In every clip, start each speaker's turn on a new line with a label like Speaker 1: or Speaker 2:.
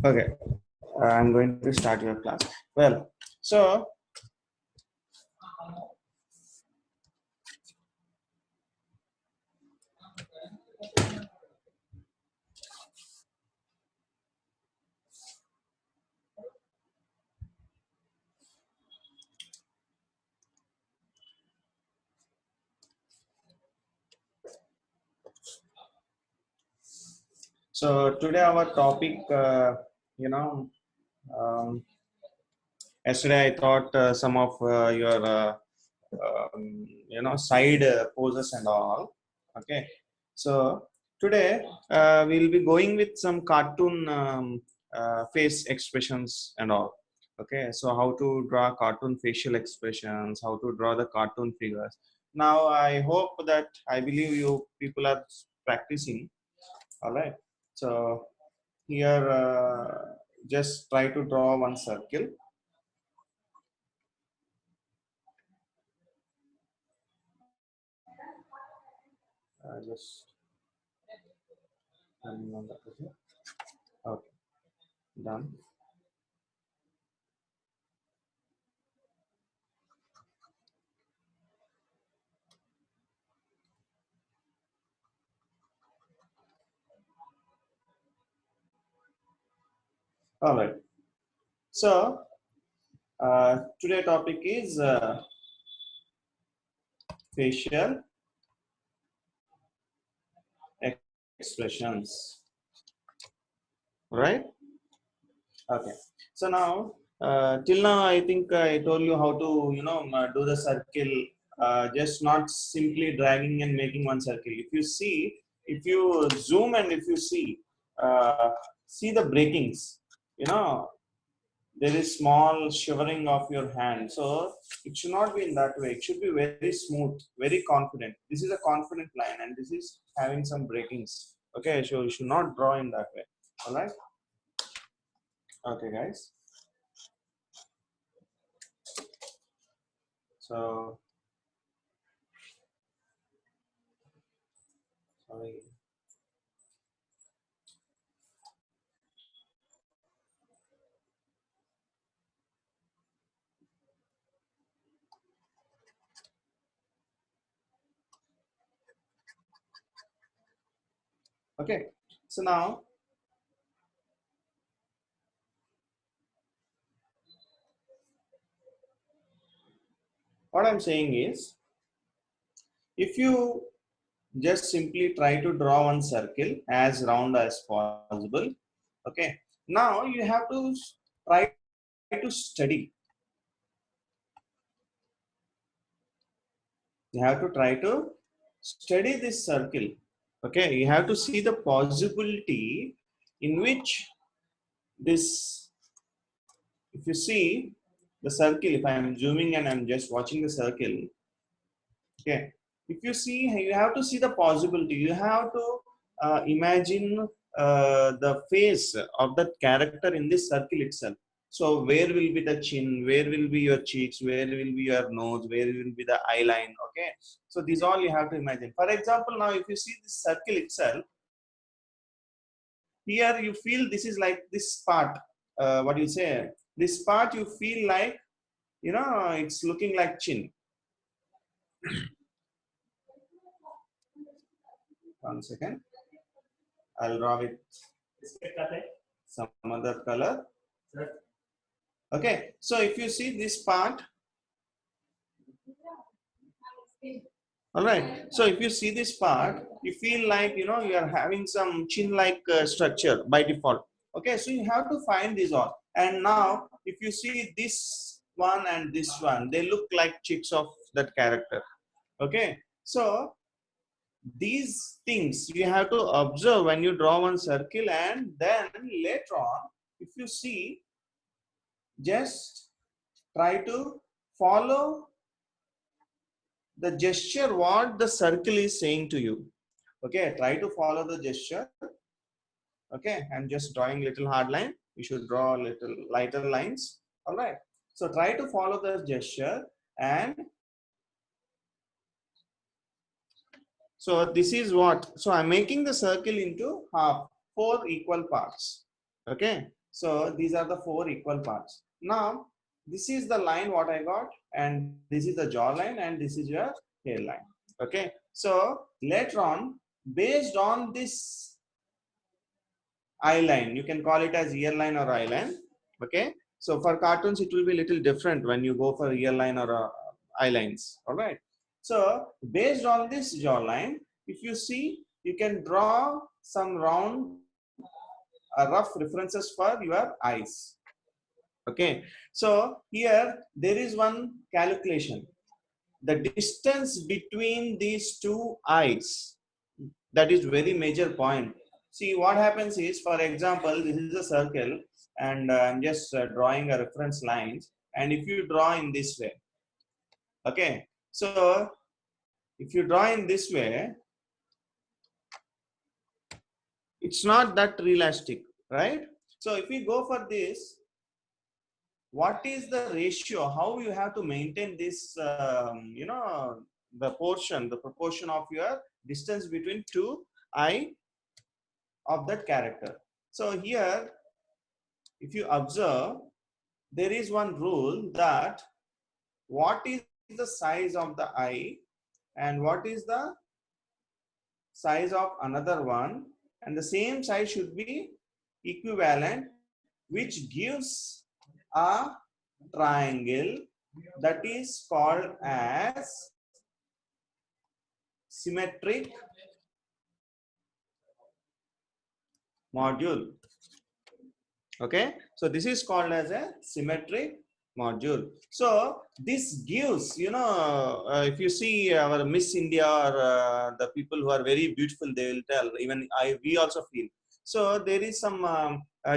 Speaker 1: Okay, I'm going to start your class. Well, so today our topic, you know, um, yesterday I thought some of your side poses and all. Okay, so today we'll be going with some cartoon face expressions and all. Okay, so how to draw cartoon facial expressions, how to draw the cartoon figures. Now I hope that I believe you people are practicing. All right, so here just try to draw one circle. Just turning on the project. Okay, done. All right. So today topic is facial expressions, right? Okay. So now, till now, I think I told you how to, do the circle, just not simply dragging and making one circle. If you see, if you zoom and if you see the breakings, you know, there is small shivering of your hand. So it should not be in that way. It should be very smooth, very confident. This is a confident line and this is having some breakings. Okay, so you should not draw in that way. All right. Okay, guys. So, sorry. Okay. So now, what I'm saying is, if you just simply try to draw one circle as round as possible, okay. Now you have to try to study. You have to try to study this circle. Okay, you have to see the possibility in which this, if you see the circle, if I am zooming and I'm just watching the circle, okay, if you see, you have to see the possibility. You have to imagine the face of that character in this circle itself. So where will be the chin, where will be your cheeks, where will be your nose, where will be the eye line. Okay, so these all you have to imagine. For example, now if you see this circle itself, here you feel this is like this part, what do you say, this part you feel like, it's looking like chin. One second, I'll draw with some other color. Okay, so if you see this part, all right, so if you see this part, you feel like, you are having some chin like structure by default. Okay, so you have to find these all. And now if you see this one and this one, they look like cheeks of that character. Okay, so these things you have to observe when you draw one circle, and then later on, if you see, just try to follow the gesture what the circle is saying to you. Okay, try to follow the gesture. Okay, I'm just drawing little hard line. You should draw little lighter lines. All right, so try to follow the gesture. And so this is what, so I'm making the circle into half, 4 equal parts. Okay, So these are the 4 equal parts. Now this is the line what I got, and this is the jawline, and this is your hairline. Okay, so later on, based on this eye line, you can call it as ear line or eye line. Okay, so for cartoons it will be little different when you go for ear line or eye lines. All right, so based on this jawline, if you see, you can draw some round rough references for your eyes. Okay, so here there is one calculation. The distance between these two eyes, that is very major point. See, what happens is, for example, this is a circle, and I'm just drawing a reference lines, and if you draw in this way, okay, so if you draw in this way, it's not that realistic, right? So if we go for this, what is the ratio, how you have to maintain this, the proportion of your distance between two eye of that character. So here, if you observe, there is one rule that what is the size of the eye and what is the size of another one, and the same size should be equivalent, which gives a triangle that is called as symmetric module. Okay, so this is called as a symmetric module. So this gives, if you see our Miss India or the people who are very beautiful, they will tell, even we also feel. So there is some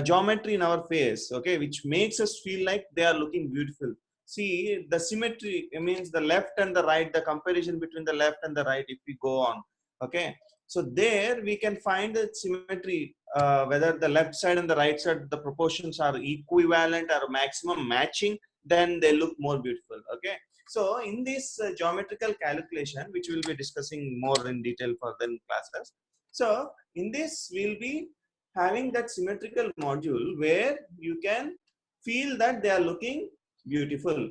Speaker 1: geometry in our face, okay, which makes us feel like they are looking beautiful. See, the symmetry, it means the left and the right, the comparison between the left and the right, if we go on, okay. So there we can find the symmetry, whether the left side and the right side, the proportions are equivalent or maximum matching, then they look more beautiful. Okay. So in this geometrical calculation, which we'll be discussing more in detail further in classes. So in this, we'll be having that symmetrical module where you can feel that they are looking beautiful.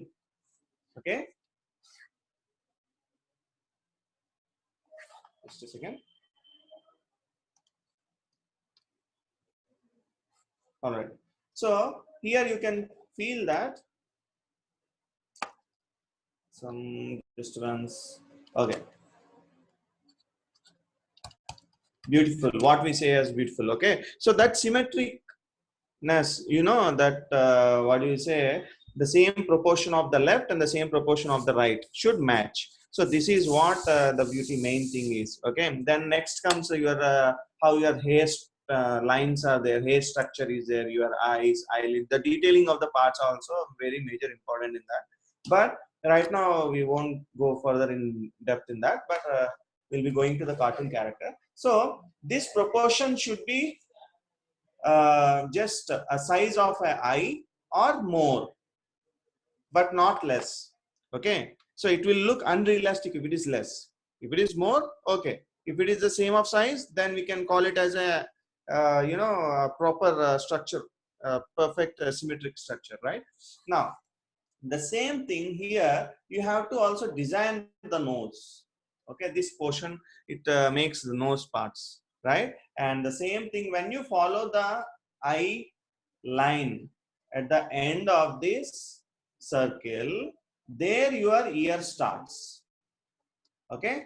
Speaker 1: Okay. Just a second. All right. So here you can feel that some disturbance. Okay. Beautiful. What we say as beautiful. Okay. So that symmetricness, that what do you say? The same proportion of the left and the same proportion of the right should match. So this is what the beauty main thing is. Okay. Then next comes your how your hair lines are there, hair structure is there, your eyes, eyelid. The detailing of the parts are also very major important in that. But right now we won't go further in depth in that. But we'll be going to the cartoon character. So this proportion should be just a size of an eye or more, but not less. Okay, so it will look unrealistic if it is less. If it is more, okay. If it is the same of size, then we can call it as a a proper structure, perfect symmetric structure, right? Now the same thing here, you have to also design the nose. Okay, this portion, it makes the nose parts, right? And the same thing, when you follow the eye line at the end of this circle, there your ear starts. Okay,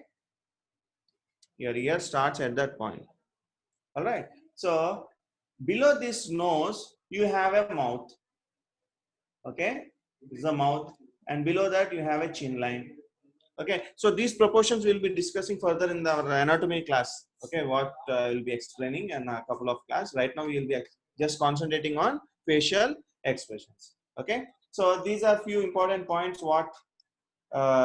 Speaker 1: your ear starts at that point. All right, so below this nose you have a mouth. Okay, this is a mouth, and below that you have a chin line. Okay, so these proportions we'll be discussing further in our anatomy class. Okay, what we'll be explaining in a couple of class. Right now we will be just concentrating on facial expressions. Okay, so these are few important points what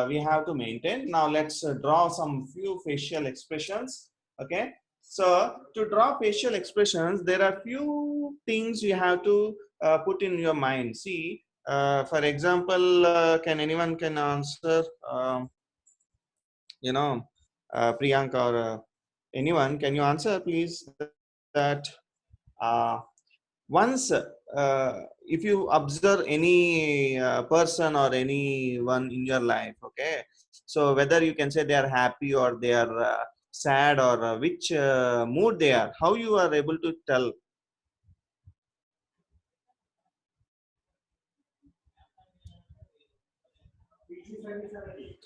Speaker 1: we have to maintain. Now let's draw some few facial expressions. Okay, so to draw facial expressions, there are few things you have to put in your mind. See, for example, can anyone can answer? Priyanka or anyone, can you answer please that once if you observe any person or anyone in your life, okay, so whether you can say they are happy or they are sad, or which mood they are, how you are able to tell?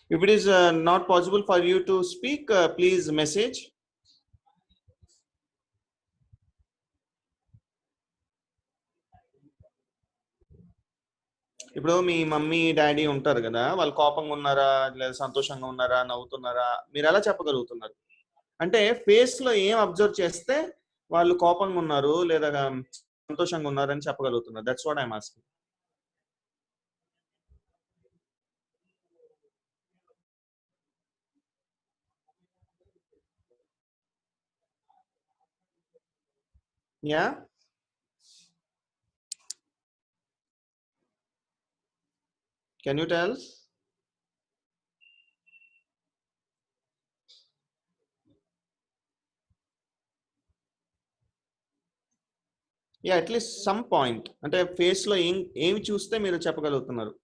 Speaker 1: If it is not possible for you to speak, please message. ఇప్పుడు మీ mummy daddy ఉంటారు కదా, వాళ్ళు కోపంగా ఉన్నారా లేదా సంతోషంగా ఉన్నారా నవ్వుతున్నారా, మీరు ఎలా చెప్పగలుగుతున్నారు? అంటే ఫేస్ లో ఏం అబ్జర్వ్ చేస్తే వాళ్ళు కోపంగా ఉన్నారు లేదా సంతోషంగా ఉన్నారు అని చెప్పగలుగుతున్నారు? That's what I'm asking. Yeah, can you tell? Yeah, at least some point, అంటే ఫేస్ లో ఏమి చూస్తే మీరు చెప్పగలుగుతున్నారు?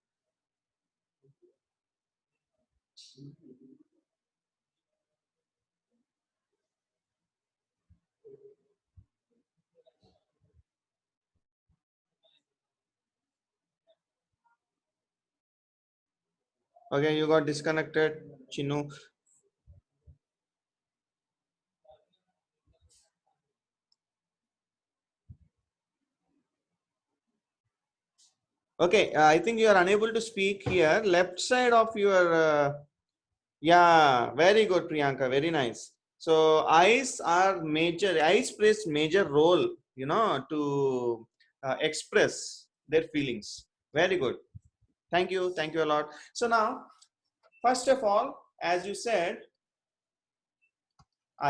Speaker 1: Okay, you got disconnected, Chinnu. Okay, I think you are unable to speak here. Left side of your, yeah, very good, Priyanka, very nice. So eyes are major, eyes plays major role, you know, to express their feelings. Very good. Thank you a lot. So now, first of all, as you said,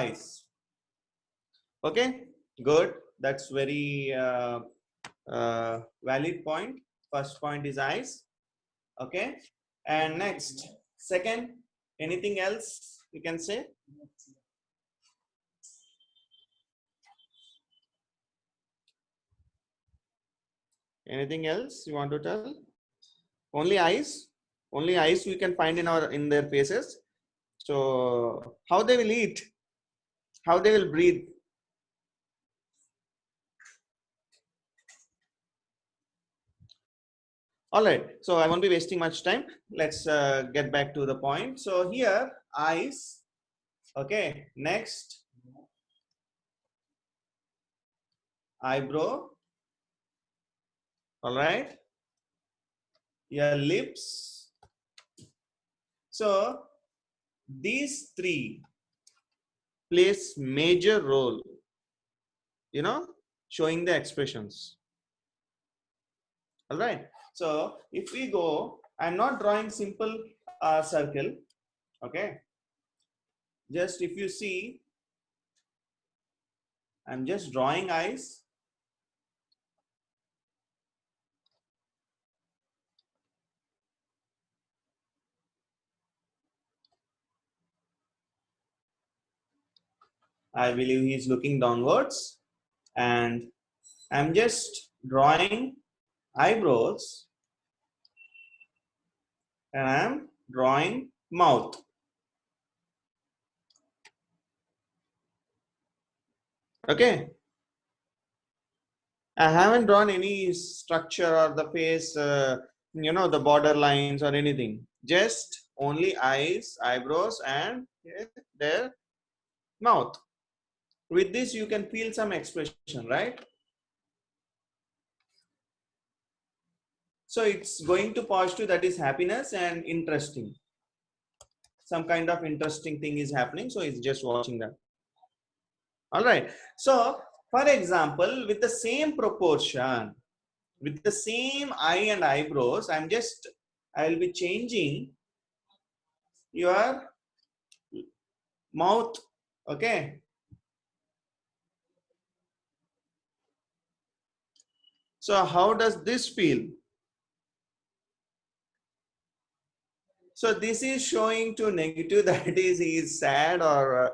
Speaker 1: eyes. Okay, good. That's very valid point. First point is eyes. Okay, and next, second, anything else you can say? Anything else you want to tell? Only eyes? Only eyes we can find in their faces. So how they will eat, how they will breathe? All right, so I won't be wasting much time. Let's get back to the point. So here, eyes. Okay, next, eyebrow. All right, your lips. So these three plays major role, you know, showing the expressions. All right, so if we go, I'm not drawing simple circle. Okay, just if you see, I'm just drawing eyes. I believe he's looking downwards, and I'm just drawing eyebrows, and I'm drawing mouth. Okay, I haven't drawn any structure or the face, you know, the border lines or anything. Just only eyes, eyebrows, and their mouth. With this, you can feel some expression, right? So it's going to positive, that is happiness, and interesting. Some kind of interesting thing is happening, so it's just watching that. All right. So for example, with the same proportion, with the same eye and eyebrows, I'll be changing your mouth. Okay, so how does this feel? So this is showing to negative, that is he is sad or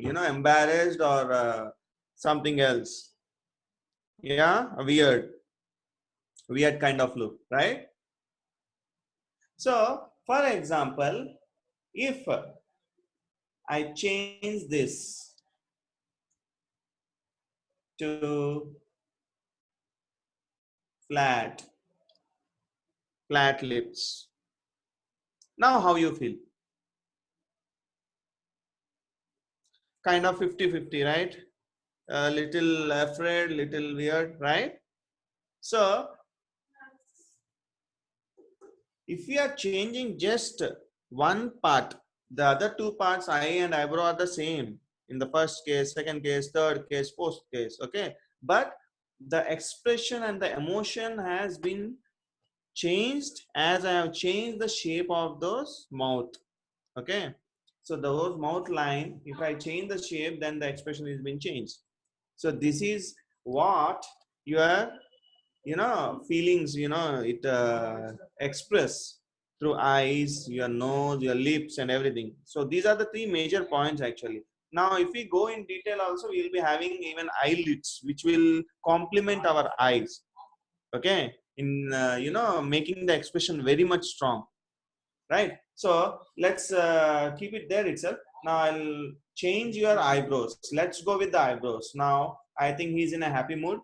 Speaker 1: you know, embarrassed or something else. Yeah, a weird kind of look, right? So, for example, if I change this to flat, flat lips, now how you feel? Kind of 50-50, right? A little afraid, little weird, right? So, if we are changing just one part, the other two parts, eye and eyebrow, are the same in the first case, second case, third case, fourth case, okay? But the expression and the emotion has been changed as I have changed the shape of those mouth, okay? So those mouth line, if I change the shape, then the expression is been changed. So this is what your feelings it express through eyes, your nose, your lips, and everything. So these are the three major points actually. Now if we go in detail also, we will be having even eyelids which will complement our eyes, okay, in making the expression very much strong, right? So let's keep it there itself. Now I'll change your eyebrows. Let's go with the eyebrows. Now I think he's in a happy mood.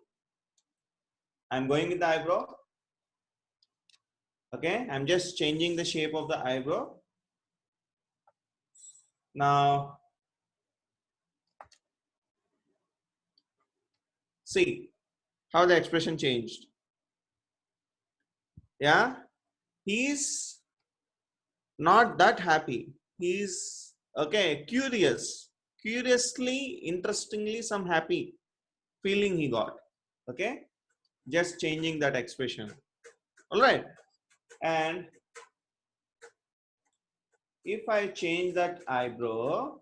Speaker 1: I'm going with the eyebrow. Okay, I'm just changing the shape of the eyebrow. Now see how the expression changed. Yeah, he's not that happy. He's okay, curious, curiously, interestingly, some happy feeling he got. Okay, just changing that expression. All right, and if I change that eyebrow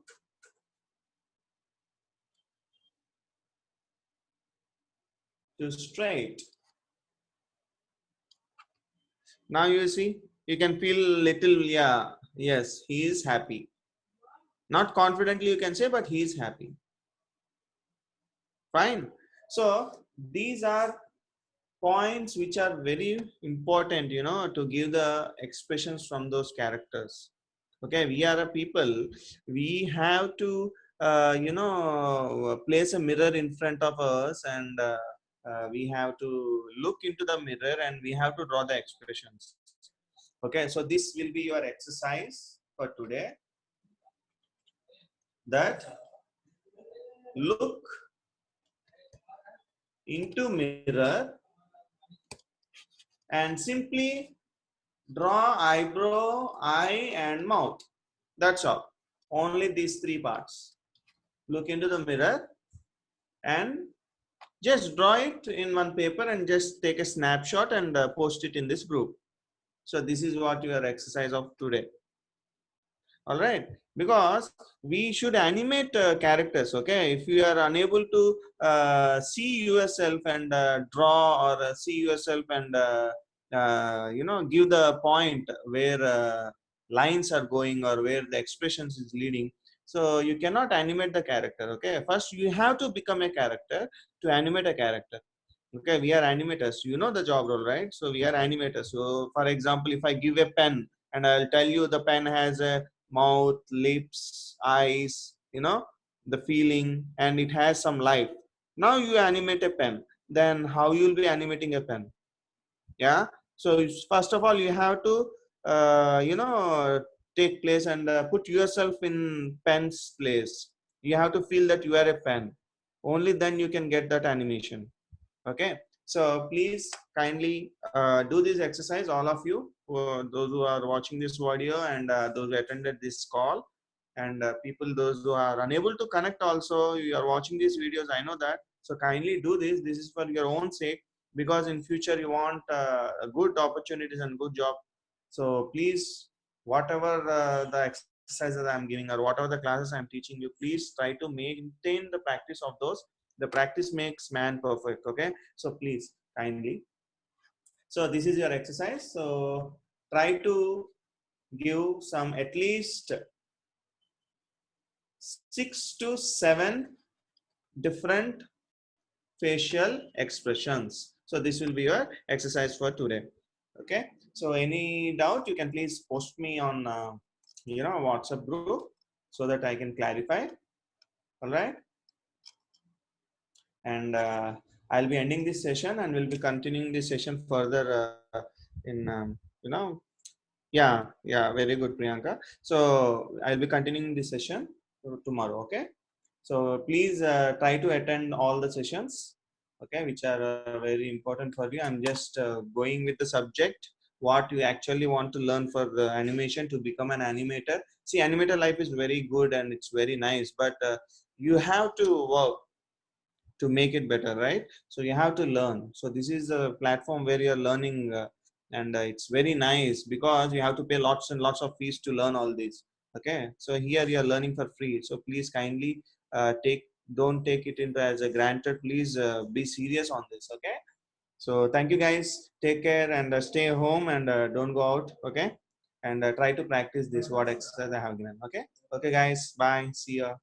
Speaker 1: to straight, now you see, you can feel little, yeah, yes, he is happy. Not confidently you can say, but he is happy. Fine. So these are points which are very important, to give the expressions from those characters. Okay, we are a people. We have to, place a mirror in front of us, and we have to look into the mirror, and we have to draw the expressions. Okay, so this will be your exercise for today. That look into mirror and simply draw eyebrow, eye, and mouth. That's all. Only these three parts. Look into the mirror and just draw it in one paper and just take a snapshot and post it in this group. So this is what your exercise of today. All right, because we should animate characters. Okay, if you are unable to see yourself and draw, or see yourself and give the point where lines are going or where the expressions is leading, so you cannot animate the character. Okay, first you have to become a character to animate a character. Okay, we are animators, you know the job role, right? So we are animators. So for example, if I give a pen and I'll tell you the pen has a mouth, lips, eyes, the feeling, and it has some life. Now you animate a pen. Then how you'll be animating a pen? Yeah. So first of all, you have to, take place and put yourself in pen's place. You have to feel that you are a pen. Only then you can get that animation. Okay, so please kindly do this exercise, all of you, those who are watching this video, and those who attended this call, and people those who are unable to connect also, you are watching these videos, I know that. So kindly do this. This is for your own sake, because in future you want good opportunities and good job. So please, whatever the exercises I'm giving or whatever the classes I'm teaching you, please try to maintain the practice of those. The practice makes man perfect. Okay, so please kindly, so this is your exercise. So try to give some at least 6 to 7 different facial expressions. So this will be your exercise for today. Okay. So any doubt, you can please post me on WhatsApp group so that I can clarify. All right. And I'll be ending this session and we'll be continuing this session further in yeah, very good, Priyanka. So I'll be continuing this session tomorrow. Okay. So please try to attend all the sessions, okay, which are very important for you. I'm just going with the subject, what you actually want to learn for the animation to become an animator. See, animator life is very good and it's very nice, but you have to work to make it better, right? So you have to learn. So this is a platform where you're learning, and it's very nice because you have to pay lots and lots of fees to learn all this. Okay, so here you're learning for free. So please kindly take don't take it into as a granted. Please be serious on this. Okay, so thank you guys, take care, and stay home, and don't go out. Okay, and try to practice this what exercise I have given. Okay, okay guys, bye, see ya.